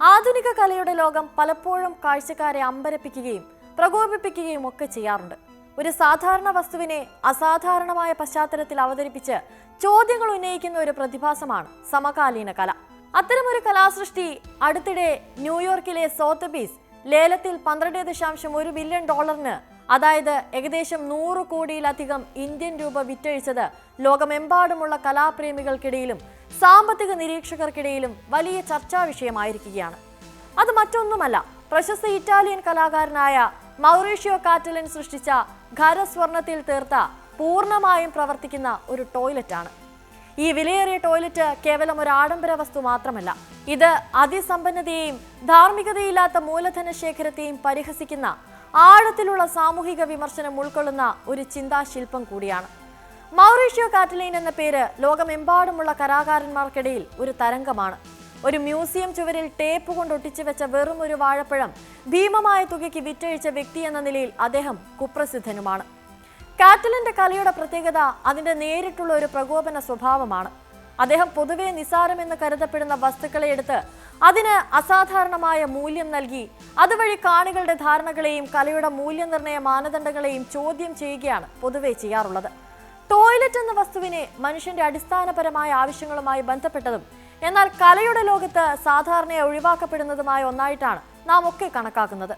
ആധുനിക കലയുടെ ലോകം പലപ്പോഴും കാഴ്ചക്കാരെ അമ്പരപ്പിക്കുകയും പ്രകോപിപ്പിക്കുകയും ഒക്കെ ചെയ്യാറുണ്ട്. ഒരു സാധാരണ വസ്തുവിനെ അസാധാരണമായ പശ്ചാത്തലത്തിൽ അവതരിപ്പിച്ച് ചോദ്യങ്ങൾ ഉന്നയിക്കുന്ന ഒരു പ്രതിഭാസമാണ് സമകാലീന കല. അത്തരമൊരു കലാസൃഷ്ടി അടുത്തിടെ ന്യൂയോർക്കിലെ സോത്തബീസ് ലേലത്തിൽ $12.1 ബില്യൺ, അതായത് ഏകദേശം 100 കോടിയിലധികം ഇന്ത്യൻ രൂപ വിറ്റഴിച്ചത് ലോകമെമ്പാടുമുള്ള കലാപ്രേമികൾക്കിടയിലും സാമ്പത്തിക നിരീക്ഷകർക്കിടയിലും വലിയ ചർച്ചാ വിഷയമായിരിക്കുകയാണ്. അത് മറ്റൊന്നുമല്ല, പ്രശസ്ത ഇറ്റാലിയൻ കലാകാരനായ മൗറീഷ്യോ കാറ്റലിൻ സൃഷ്ടിച്ച ഖരസ്വർണത്തിൽ തീർത്ത പൂർണ്ണമായും പ്രവർത്തിക്കുന്ന ഒരു ടോയ്ലറ്റാണ്. ഈ വിലയേറിയ ടോയ്ലറ്റ് കേവലം ഒരു ആഡംബര വസ്തു മാത്രമല്ല, ഇത് അതിസമ്പന്നതയെയും ധാർമ്മികതയില്ലാത്ത മൂലധന ശേഖരത്തെയും പരിഹസിക്കുന്ന ആഴത്തിലുള്ള സാമൂഹിക വിമർശനം ഉൾക്കൊള്ളുന്ന ഒരു ചിന്താശില്പം കൂടിയാണ്. മൗറീഷ്യോ കാറ്റലിൻ എന്ന പേര് ലോകമെമ്പാടുമുള്ള കലാകാരന്മാർക്കിടയിൽ ഒരു തരംഗമാണ്. ഒരു മ്യൂസിയം ചുവരിൽ ടേപ്പ് കൊണ്ട് ഒട്ടിച്ചു വെച്ച വെറും ഒരു വാഴപ്പഴം ഭീമമായ തുകയ്ക്ക് വിറ്റഴിച്ച വ്യക്തി എന്ന നിലയിൽ അദ്ദേഹം കുപ്രസിദ്ധനുമാണ്. കാറ്റലിന്റെ കലയുടെ പ്രത്യേകത അതിന്റെ നേരിട്ടുള്ള ഒരു പ്രകോപന സ്വഭാവമാണ്. അദ്ദേഹം പൊതുവെ നിസ്സാരമെന്ന് കരുതപ്പെടുന്ന വസ്തുക്കളെ എടുത്ത് അതിന് അസാധാരണമായ മൂല്യം നൽകി അതുവഴി കാണികളുടെ ധാരണകളെയും കലയുടെ മൂല്യനിർണ്ണയ മാനദണ്ഡങ്ങളെയും ചോദ്യം ചെയ്യുകയാണ് പൊതുവെ ചെയ്യാറുള്ളത്. ടോയ്ലറ്റ് എന്ന വസ്തുവിനെ മനുഷ്യന്റെ അടിസ്ഥാനപരമായ ആവശ്യങ്ങളുമായി ബന്ധപ്പെട്ടതും എന്നാൽ കലയുടെ ലോകത്ത് സാധാരണയായി ഒഴിവാക്കപ്പെടുന്നതുമായ ഒന്നായിട്ടാണ് നാം ഒക്കെ കണക്കാക്കുന്നത്.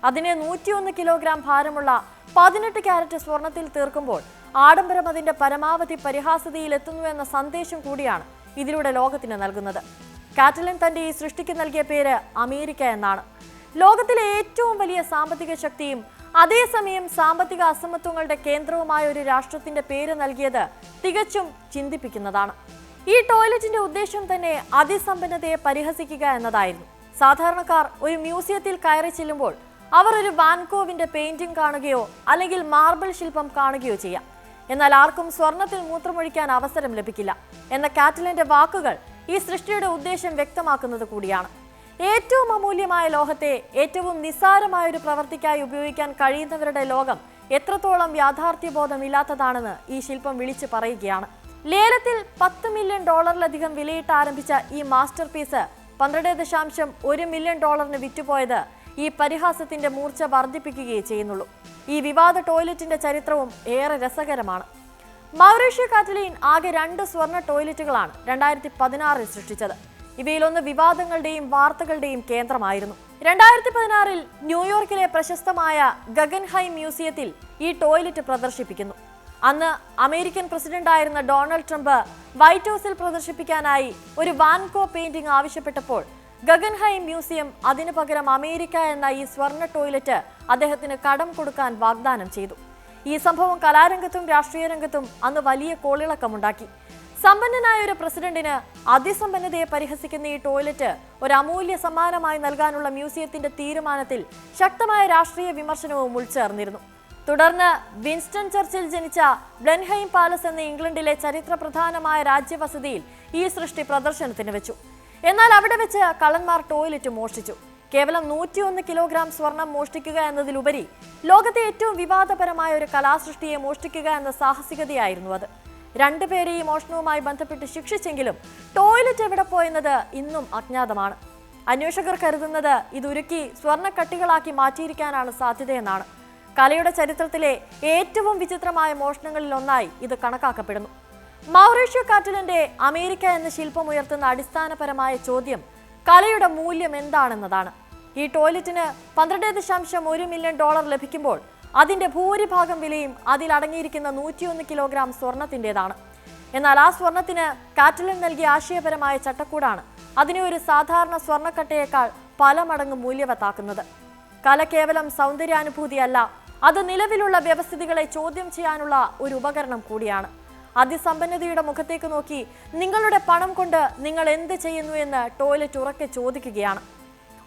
അതിനെ 101 കിലോഗ്രാം ഭാരമുള്ള 18 ക്യാരറ്റ് സ്വർണത്തിൽ തീർക്കുമ്പോൾ ആഡംബരം അതിന്റെ പരമാവധി പരിഹാസതയിൽ എത്തുന്നു എന്ന സന്ദേശം കൂടിയാണ് ഇതിലൂടെ ലോകത്തിന് നൽകുന്നത്. കാറ്റലിൻ തന്റെ ഈ സൃഷ്ടിക്ക് നൽകിയ പേര് അമേരിക്ക എന്നാണ്. ലോകത്തിലെ ഏറ്റവും വലിയ സാമ്പത്തിക ശക്തിയും അതേസമയം സാമ്പത്തിക അസമത്വങ്ങളുടെ കേന്ദ്രവുമായ ഒരു രാഷ്ട്രത്തിന്റെ പേര് നൽകിയത് തികച്ചും ചിന്തിപ്പിക്കുന്നതാണ്. ഈ ടോയ്ലറ്റിന്റെ ഉദ്ദേശം തന്നെ അതിസമ്പന്നതയെ പരിഹസിക്കുക എന്നതായിരുന്നു. സാധാരണക്കാർ ഒരു മ്യൂസിയത്തിൽ കയറി ചെല്ലുമ്പോൾ അവർ ഒരു വാൻകോവിന്റെ പെയിന്റിംഗ് കാണുകയോ അല്ലെങ്കിൽ മാർബിൾ ശില്പം കാണുകയോ ചെയ്യാം. എന്നാൽ ആർക്കും സ്വർണത്തിൽ മൂത്രമൊഴിക്കാൻ അവസരം ലഭിക്കില്ല എന്ന കാറ്റലിന്റെ വാക്കുകൾ ഈ സൃഷ്ടിയുടെ ഉദ്ദേശം വ്യക്തമാക്കുന്നത് കൂടിയാണ്. ഏറ്റവും അമൂല്യമായ ലോഹത്തെ ഏറ്റവും നിസ്സാരമായ ഒരു പ്രവൃത്തിക്കായി ഉപയോഗിക്കാൻ കഴിയുന്നവരുടെ ലോകം എത്രത്തോളം യാഥാർത്ഥ്യബോധമില്ലാത്തതാണെന്ന് ഈ ശില്പം വിളിച്ചു പറയുകയാണ്. ലേലത്തിൽ $10 മില്യൺ വിലയിട്ട് ആരംഭിച്ച ഈ മാസ്റ്റർ പീസ് $12.1 മില്യൺ വിറ്റുപോയത് ഈ പരിഹാസത്തിന്റെ മൂർച്ച വർദ്ധിപ്പിക്കുകയേ ചെയ്യുന്നുള്ളൂ. ഈ വിവാദ ടോയ്ലറ്റിന്റെ ചരിത്രവും ഏറെ രസകരമാണ്. മൗറീഷ്യോ കാറ്റലിൻ ആകെ 2 സ്വർണ്ണ ടോയ്ലറ്റുകളാണ് 2016 സൃഷ്ടിച്ചത്. ഇവയിലൊന്ന് വിവാദങ്ങളുടെയും വാർത്തകളുടെയും കേന്ദ്രമായിരുന്നു. 2016 ന്യൂയോർക്കിലെ പ്രശസ്തമായ ഗഗൻഹൈം മ്യൂസിയത്തിൽ ഈ ടോയ്ലറ്റ് പ്രദർശിപ്പിക്കുന്നു. അന്ന് അമേരിക്കൻ പ്രസിഡന്റായിരുന്ന ഡൊണാൾഡ് ട്രംപ് വൈറ്റ് ഹൗസിൽ പ്രദർശിപ്പിക്കാനായി ഒരു വാൻകോ പെയിന്റിംഗ് ആവശ്യപ്പെട്ടപ്പോൾ ഗഗൻഹൈം മ്യൂസിയം അതിനു പകരം അമേരിക്ക എന്ന ഈ സ്വർണ്ണ ടോയ്ലറ്റ് അദ്ദേഹത്തിന് കടം കൊടുക്കാൻ വാഗ്ദാനം ചെയ്തു. ഈ സംഭവം കലാരംഗത്തും രാഷ്ട്രീയ രംഗത്തും അന്ന് വലിയ കോളിളക്കമുണ്ടാക്കി. സമ്പന്നനായ ഒരു പ്രസിഡന്റിന് അതിസമ്പന്നതയെ പരിഹസിക്കുന്ന ഈ ടോയ്ലറ്റ് ഒരു അമൂല്യ സമ്മാനമായി നൽകാനുള്ള മ്യൂസിയത്തിന്റെ തീരുമാനത്തിൽ ശക്തമായ രാഷ്ട്രീയ വിമർശനവും ഉൾച്ചേർന്നിരുന്നു. തുടർന്ന് വിൻസ്റ്റൺ ചർച്ചിൽ ജനിച്ച ബ്ലെൻഹൈം പാലസ് എന്ന ഇംഗ്ലണ്ടിലെ ചരിത്രപ്രധാനമായ രാജ്യവസതിയിൽ ഈ സൃഷ്ടി പ്രദർശനത്തിന് വെച്ചു. എന്നാൽ അവിടെ വെച്ച് കള്ളന്മാർ ടോയ്ലറ്റ് മോഷ്ടിച്ചു. കേവലം 101 കിലോഗ്രാം സ്വർണം മോഷ്ടിക്കുക എന്നതിലുപരി ലോകത്തെ ഏറ്റവും വിവാദപരമായ ഒരു കലാസൃഷ്ടിയെ മോഷ്ടിക്കുക എന്ന സാഹസികതയായിരുന്നു അത്. 2 പേരെ ഈ മോഷണവുമായി ബന്ധപ്പെട്ട് ശിക്ഷിച്ചെങ്കിലും ടോയ്ലറ്റ് എവിടെ പോയെന്നത് ഇന്നും അജ്ഞാതമാണ്. അന്വേഷകർ കരുതുന്നത് ഇത് ഉരുക്കി സ്വർണ്ണക്കട്ടികളാക്കി മാറ്റിയിരിക്കാനാണ് സാധ്യതയെന്നാണ്. കലയുടെ ചരിത്രത്തിലെ ഏറ്റവും വിചിത്രമായ മോഷണങ്ങളിൽ ഒന്നായി ഇത് കണക്കാക്കപ്പെടുന്നു. മൗറീഷ്യോ കാറ്റലിന്റെ അമേരിക്ക എന്ന ശില്പം ഉയർത്തുന്ന അടിസ്ഥാനപരമായ ചോദ്യം കലയുടെ മൂല്യം എന്താണെന്നതാണ്. ഈ ടോയ്ലറ്റിന് $12.1 മില്യൺ ലഭിക്കുമ്പോൾ അതിന്റെ ഭൂരിഭാഗം വിലയും അതിലടങ്ങിയിരിക്കുന്ന 101 കിലോഗ്രാം സ്വർണത്തിൻ്റെതാണ്. എന്നാൽ ആ സ്വർണത്തിന് കാറ്റലിൻ നൽകിയ ആശയപരമായ ചട്ടക്കൂടാണ് അതിനെ ഒരു സാധാരണ സ്വർണ്ണക്കട്ടയേക്കാൾ പല മടങ്ങ് മൂല്യവത്താക്കുന്നത്. കല കേവലം സൗന്ദര്യാനുഭൂതിയല്ല, അത് നിലവിലുള്ള വ്യവസ്ഥിതികളെ ചോദ്യം ചെയ്യാനുള്ള ഒരു ഉപകരണം കൂടിയാണ്. അതിസമ്പന്നതയുടെ മുഖത്തേക്ക് നോക്കി നിങ്ങളുടെ പണം കൊണ്ട് നിങ്ങൾ എന്ത് ചെയ്യുന്നു എന്ന് ടോയ്ലറ്റ് ഉറക്കെ ചോദിക്കുകയാണ്.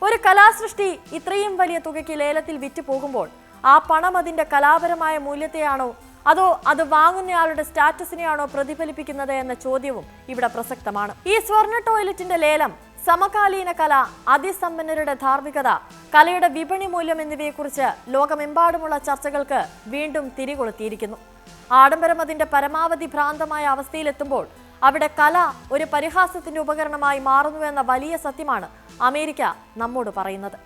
ഒരു കലാസൃഷ്ടി ഇത്രയും വലിയ തുകയ്ക്ക് ലേലത്തിൽ വിറ്റ് പോകുമ്പോൾ ആ പണം അതിന്റെ കലാപരമായ മൂല്യത്തെയാണോ അതോ അത് വാങ്ങുന്നയാളുടെ സ്റ്റാറ്റസിനെയാണോ പ്രതിഫലിപ്പിക്കുന്നത് എന്ന ചോദ്യവും ഇവിടെ പ്രസക്തമാണ്. ഈ സ്വർണ്ണ ടോയ്ലറ്റിന്റെ ലേലം സമകാലീന കല, അതിസമ്പന്നരുടെ ധാർമ്മികത, കലയുടെ വിപണി മൂല്യം എന്നിവയെക്കുറിച്ച് ലോകമെമ്പാടുമുള്ള ചർച്ചകൾക്ക് വീണ്ടും തിരികൊളുത്തിയിരിക്കുന്നു. ആഡംബരം അതിന്റെ പരമാവധി ഭ്രാന്തമായ അവസ്ഥയിലെത്തുമ്പോൾ അവിടെ കല ഒരു പരിഹാസത്തിന്റെ ഉപകരണമായി മാറുന്നുവെന്ന വലിയ സത്യമാണ് അമേരിക്ക നമ്മോട് പറയുന്നത്.